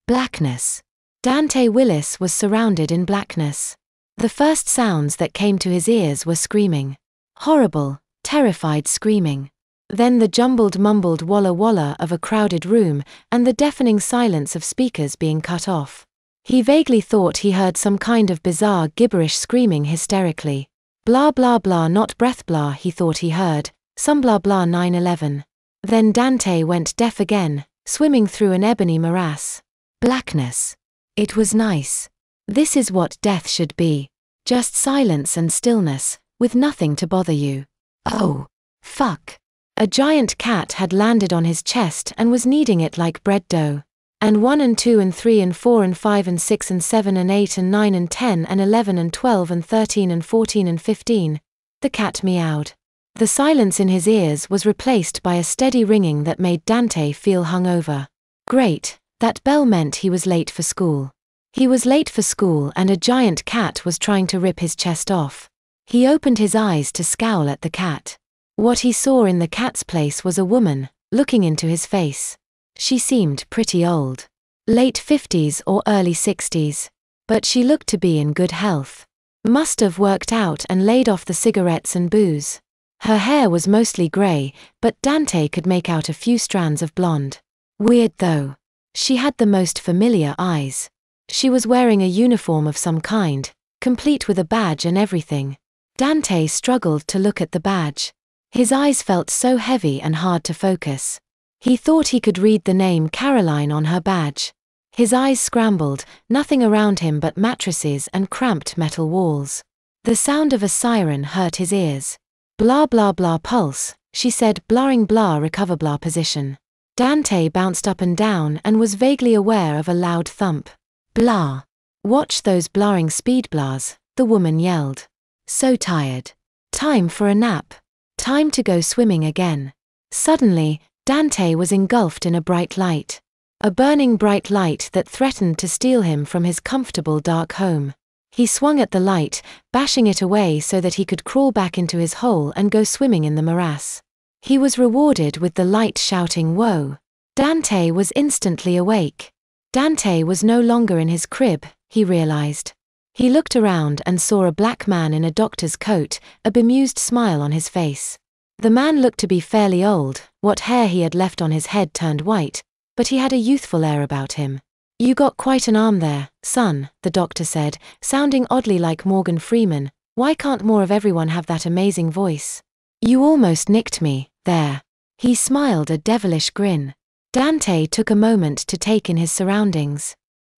Blackness. Dante Willis was surrounded in blackness. The first sounds that came to his ears were screaming. Horrible, terrified screaming. Then the jumbled mumbled walla walla of a crowded room, and the deafening silence of speakers being cut off. He vaguely thought he heard some kind of bizarre gibberish screaming hysterically. Blah blah blah, not breath blah, he thought he heard, some blah blah 9/11. Then Dante went deaf again, swimming through an ebony morass. Blackness. It was nice. This is what death should be. Just silence and stillness, with nothing to bother you. Oh, fuck. A giant cat had landed on his chest and was kneading it like bread dough. And 1 and 2 and 3 and 4 and 5 and 6 and 7 and 8 and 9 and 10 and 11 and 12 and 13 and 14 and 15. The cat meowed. The silence in his ears was replaced by a steady ringing that made Dante feel hungover. Great, that bell meant he was late for school. He was late for school and a giant cat was trying to rip his chest off. He opened his eyes to scowl at the cat. What he saw in the cat's place was a woman, looking into his face. She seemed pretty old. Late 50s or early 60s. But she looked to be in good health. Must have worked out and laid off the cigarettes and booze. Her hair was mostly grey, but Dante could make out a few strands of blonde. Weird though. She had the most familiar eyes. She was wearing a uniform of some kind, complete with a badge and everything. Dante struggled to look at the badge. His eyes felt so heavy and hard to focus. He thought he could read the name Caroline on her badge. His eyes scrambled, nothing around him but mattresses and cramped metal walls. The sound of a siren hurt his ears. Blah blah blah pulse, she said, blaring blah recover blah position. Dante bounced up and down and was vaguely aware of a loud thump. Blah. Watch those blaring speed blahs, the woman yelled. So tired. Time for a nap. Time to go swimming again. Suddenly, Dante was engulfed in a bright light. A burning bright light that threatened to steal him from his comfortable dark home. He swung at the light, bashing it away so that he could crawl back into his hole and go swimming in the morass. He was rewarded with the light shouting "Whoa!" Dante was instantly awake. Dante was no longer in his crib, he realized. He looked around and saw a black man in a doctor's coat, a bemused smile on his face. The man looked to be fairly old, what hair he had left on his head turned white, but he had a youthful air about him. You got quite an arm there, son, the doctor said, sounding oddly like Morgan Freeman. Why can't more of everyone have that amazing voice? You almost nicked me, there. He smiled a devilish grin. Dante took a moment to take in his surroundings.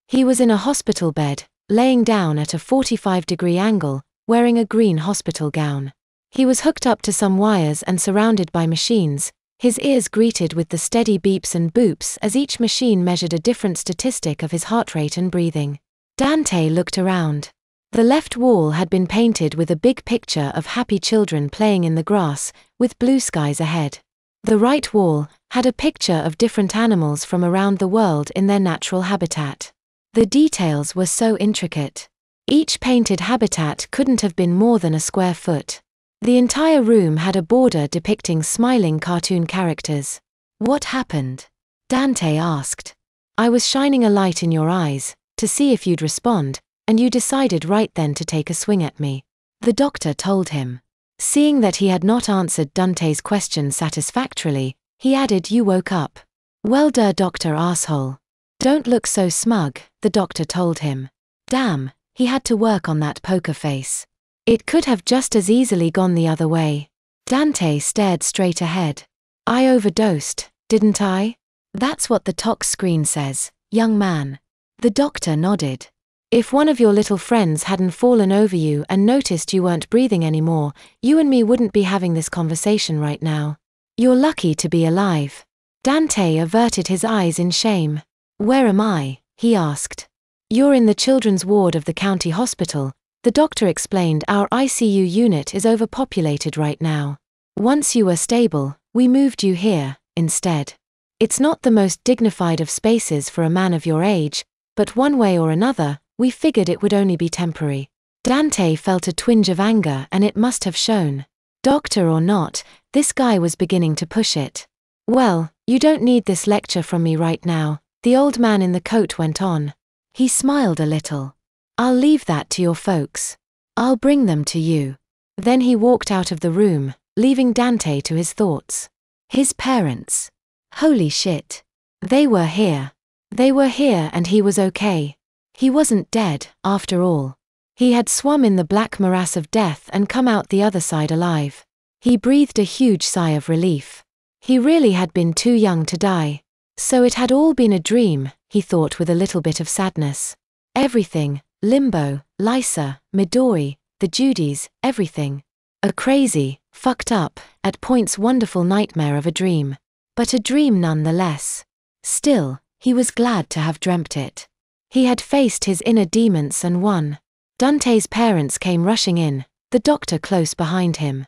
He was in a hospital bed, laying down at a 45-degree angle, wearing a green hospital gown. He was hooked up to some wires and surrounded by machines, his ears greeted with the steady beeps and boops as each machine measured a different statistic of his heart rate and breathing. Dante looked around. The left wall had been painted with a big picture of happy children playing in the grass, with blue skies ahead. The right wall had a picture of different animals from around the world in their natural habitat. The details were so intricate. Each painted habitat couldn't have been more than a square foot. The entire room had a border depicting smiling cartoon characters. What happened? Dante asked. I was shining a light in your eyes, to see if you'd respond, and you decided right then to take a swing at me. The doctor told him. Seeing that he had not answered Dante's question satisfactorily, he added, you woke up. Well doctor asshole. Don't look so smug, the doctor told him. Damn, he had to work on that poker face. It could have just as easily gone the other way. Dante stared straight ahead. I overdosed, didn't I? That's what the tox screen says, young man. The doctor nodded. If one of your little friends hadn't fallen over you and noticed you weren't breathing anymore, you and me wouldn't be having this conversation right now. You're lucky to be alive. Dante averted his eyes in shame. Where am I? He asked. You're in the children's ward of the county hospital. The doctor explained. Our ICU unit is overpopulated right now. Once you were stable, we moved you here, instead. It's not the most dignified of spaces for a man of your age, but one way or another, we figured it would only be temporary. Dante felt a twinge of anger and it must have shown. Doctor or not, this guy was beginning to push it. Well, you don't need this lecture from me right now, The old man in the coat went on. He smiled a little. I'll leave that to your folks. I'll bring them to you. Then he walked out of the room, leaving Dante to his thoughts. His parents. Holy shit. They were here. They were here and he was okay. He wasn't dead, after all. He had swum in the black morass of death and come out the other side alive. He breathed a huge sigh of relief. He really had been too young to die. So it had all been a dream, he thought with a little bit of sadness. Everything, Limbo, Lysa, Midori, the Judys, everything. A crazy, fucked up, at points wonderful nightmare of a dream. But a dream nonetheless. Still, he was glad to have dreamt it. He had faced his inner demons and won. Dante's parents came rushing in, the doctor close behind him.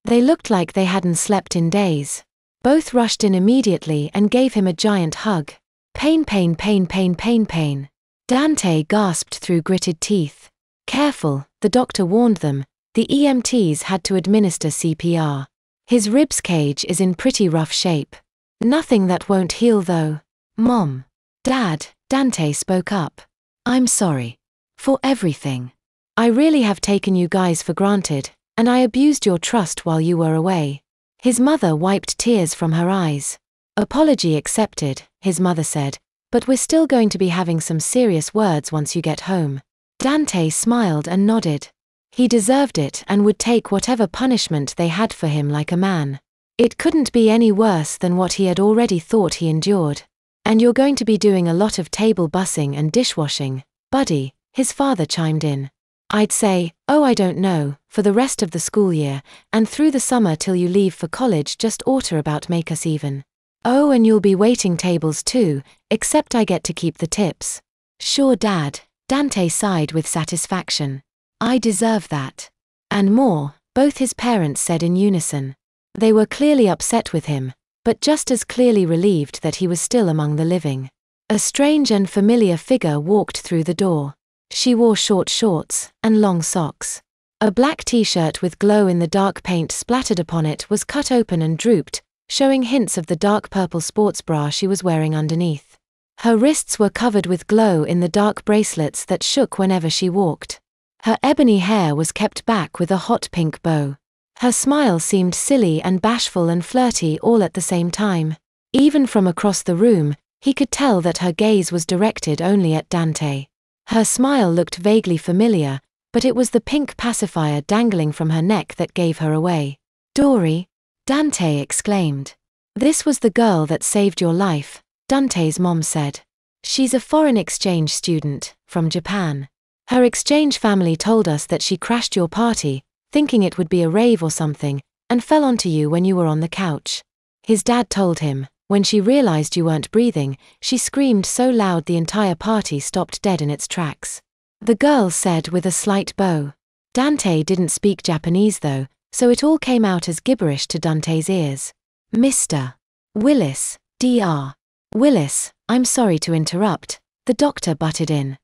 They looked like they hadn't slept in days. Both rushed in immediately and gave him a giant hug. Pain, pain, pain, pain, pain, pain. Dante gasped through gritted teeth. Careful, the doctor warned them. The EMTs had to administer CPR. His ribs cage is in pretty rough shape. Nothing that won't heal though. Mom. Dad, Dante spoke up. I'm sorry. For everything. I really have taken you guys for granted, and I abused your trust while you were away. His mother wiped tears from her eyes. Apology accepted, his mother said, but we're still going to be having some serious words once you get home. Dante smiled and nodded. He deserved it and would take whatever punishment they had for him like a man. It couldn't be any worse than what he had already thought he endured. And you're going to be doing a lot of table bussing and dishwashing, buddy, his father chimed in. I'd say, oh I don't know, for the rest of the school year, and through the summer till you leave for college just oughta about make us even. Oh and you'll be waiting tables too, except I get to keep the tips. Sure Dad, Dante sighed with satisfaction. I deserve that. And more, both his parents said in unison. They were clearly upset with him, but just as clearly relieved that he was still among the living. A strange and familiar figure walked through the door. She wore short shorts and long socks. A black t-shirt with glow-in-the-dark paint splattered upon it was cut open and drooped, showing hints of the dark purple sports bra she was wearing underneath. Her wrists were covered with glow-in-the-dark bracelets that shook whenever she walked. Her ebony hair was kept back with a hot pink bow. Her smile seemed silly and bashful and flirty all at the same time. Even from across the room, he could tell that her gaze was directed only at Dante. Her smile looked vaguely familiar, but it was the pink pacifier dangling from her neck that gave her away. Dory? Dante exclaimed. This was the girl that saved your life, Dante's mom said. She's a foreign exchange student, from Japan. Her exchange family told us that she crashed your party, thinking it would be a rave or something, and fell onto you when you were on the couch. His dad told him, when she realized you weren't breathing, she screamed so loud the entire party stopped dead in its tracks. The girl said with a slight bow. Dante didn't speak Japanese though, so it all came out as gibberish to Dante's ears. Mr. Willis, Dr. Willis, I'm sorry to interrupt, the doctor butted in.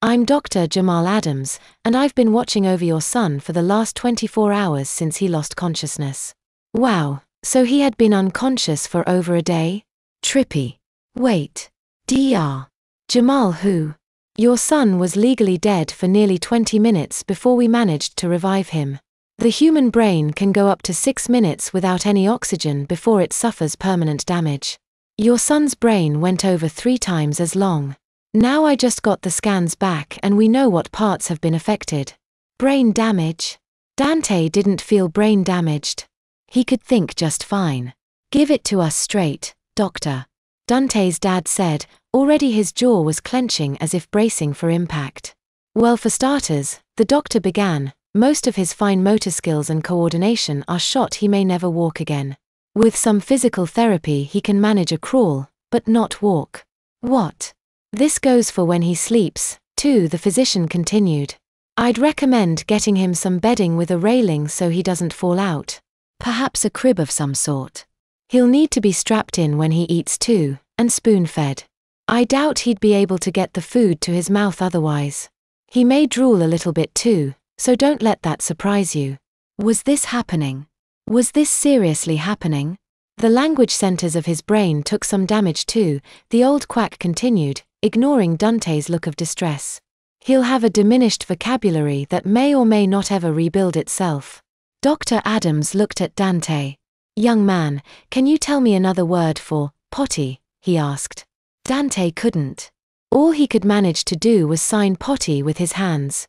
I'm Dr. Jamal Adams, and I've been watching over your son for the last 24 hours since he lost consciousness. Wow, so he had been unconscious for over a day? Trippy. Wait. Dr. Jamal who? Your son was legally dead for nearly 20 minutes before we managed to revive him. The human brain can go up to 6 minutes without any oxygen before it suffers permanent damage. Your son's brain went over 3 times as long. Now I just got the scans back and we know what parts have been affected. Brain damage? Dante didn't feel brain damaged. He could think just fine. Give it to us straight, doctor. Dante's dad said, already his jaw was clenching as if bracing for impact. Well for starters, the doctor began, most of his fine motor skills and coordination are shot. He may never walk again. With some physical therapy he can manage a crawl, but not walk. What? This goes for when he sleeps, too, the physician continued. I'd recommend getting him some bedding with a railing so he doesn't fall out. Perhaps a crib of some sort. He'll need to be strapped in when he eats too, and spoon-fed. I doubt he'd be able to get the food to his mouth otherwise. He may drool a little bit too, so don't let that surprise you. Was this happening? Was this seriously happening? The language centers of his brain took some damage too, the old quack continued, ignoring Dante's look of distress. He'll have a diminished vocabulary that may or may not ever rebuild itself. Dr. Adams looked at Dante. Young man, can you tell me another word for potty? He asked. Dante couldn't. All he could manage to do was sign potty with his hands.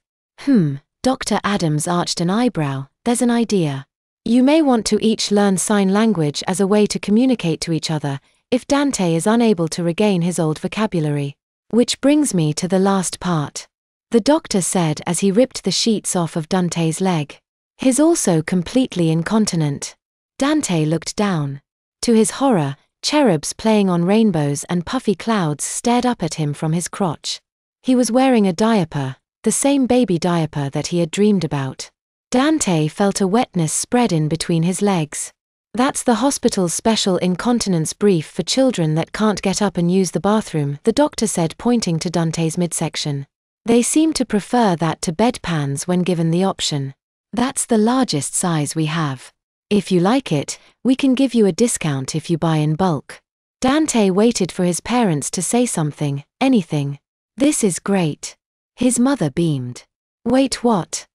Dr. Adams arched an eyebrow. There's an idea. You may want to each learn sign language as a way to communicate to each other, if Dante is unable to regain his old vocabulary. Which brings me to the last part. The doctor said as he ripped the sheets off of Dante's leg. He's also completely incontinent. Dante looked down. To his horror, cherubs playing on rainbows and puffy clouds stared up at him from his crotch. He was wearing a diaper, the same baby diaper that he had dreamed about. Dante felt a wetness spread in between his legs. That's the hospital's special incontinence brief for children that can't get up and use the bathroom, the doctor said, pointing to Dante's midsection. They seem to prefer that to bedpans when given the option. That's the largest size we have. If you like it, we can give you a discount if you buy in bulk. Dante waited for his parents to say something, anything. This is great. His mother beamed. Wait, what?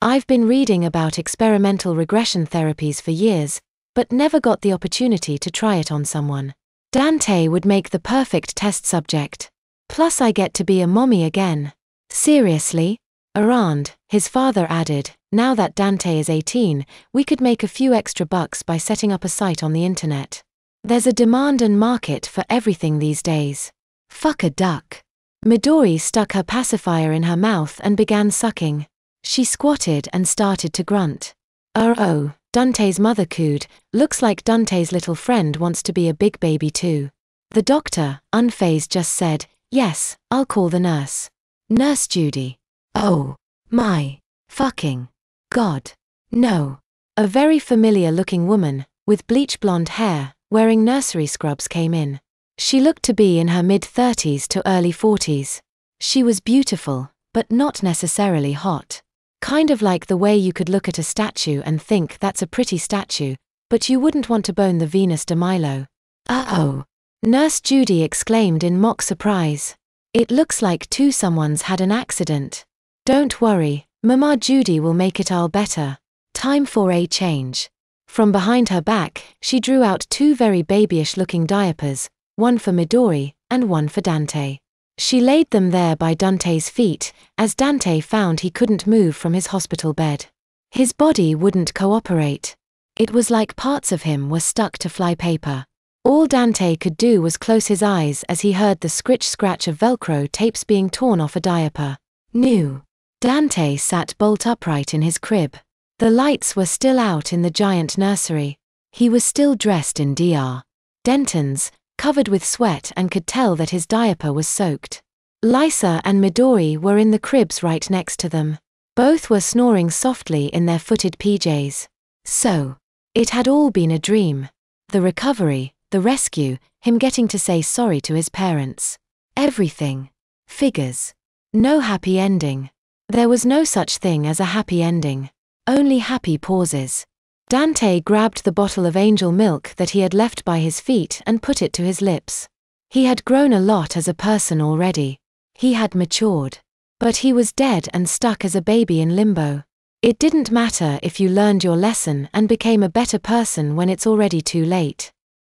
I've been reading about experimental regression therapies for years, but never got the opportunity to try it on someone. Dante would make the perfect test subject. Plus I get to be a mommy again. Seriously? Arand, his father added, now that Dante is 18, we could make a few extra bucks by setting up a site on the internet. There's a demand and market for everything these days. Fuck a duck. Midori stuck her pacifier in her mouth and began sucking. She squatted and started to grunt. Oh, Dante's mother cooed, looks like Dante's little friend wants to be a big baby too. The doctor, unfazed, just said, yes, I'll call the nurse. Nurse Judy. Oh, my fucking God. No. A very familiar-looking woman, with bleach blonde hair, wearing nursery scrubs came in. She looked to be in her mid-30s to early 40s. She was beautiful, but not necessarily hot. Kind of like the way you could look at a statue and think that's a pretty statue, but you wouldn't want to bone the Venus de Milo. Uh-oh. Nurse Judy exclaimed in mock surprise. It looks like someone's had an accident. Don't worry, Mama Judy will make it all better. Time for a change. From behind her back, she drew out two very babyish-looking diapers, one for Midori, and one for Dante. She laid them there by Dante's feet, as Dante found he couldn't move from his hospital bed. His body wouldn't cooperate. It was like parts of him were stuck to flypaper. All Dante could do was close his eyes as he heard the scritch-scratch of Velcro tapes being torn off a diaper. New. Dante sat bolt upright in his crib. The lights were still out in the giant nursery. He was still dressed in Dr. Denton's, covered with sweat, and could tell that his diaper was soaked. Lysa and Midori were in the cribs right next to them. Both were snoring softly in their footed PJs. So, it had all been a dream. The recovery, the rescue, him getting to say sorry to his parents. Everything. Figures. No happy ending. There was no such thing as a happy ending. Only happy pauses. Dante grabbed the bottle of angel milk that he had left by his feet and put it to his lips. He had grown a lot as a person already. He had matured. But he was dead and stuck as a baby in limbo. It didn't matter if you learned your lesson and became a better person when it's already too late.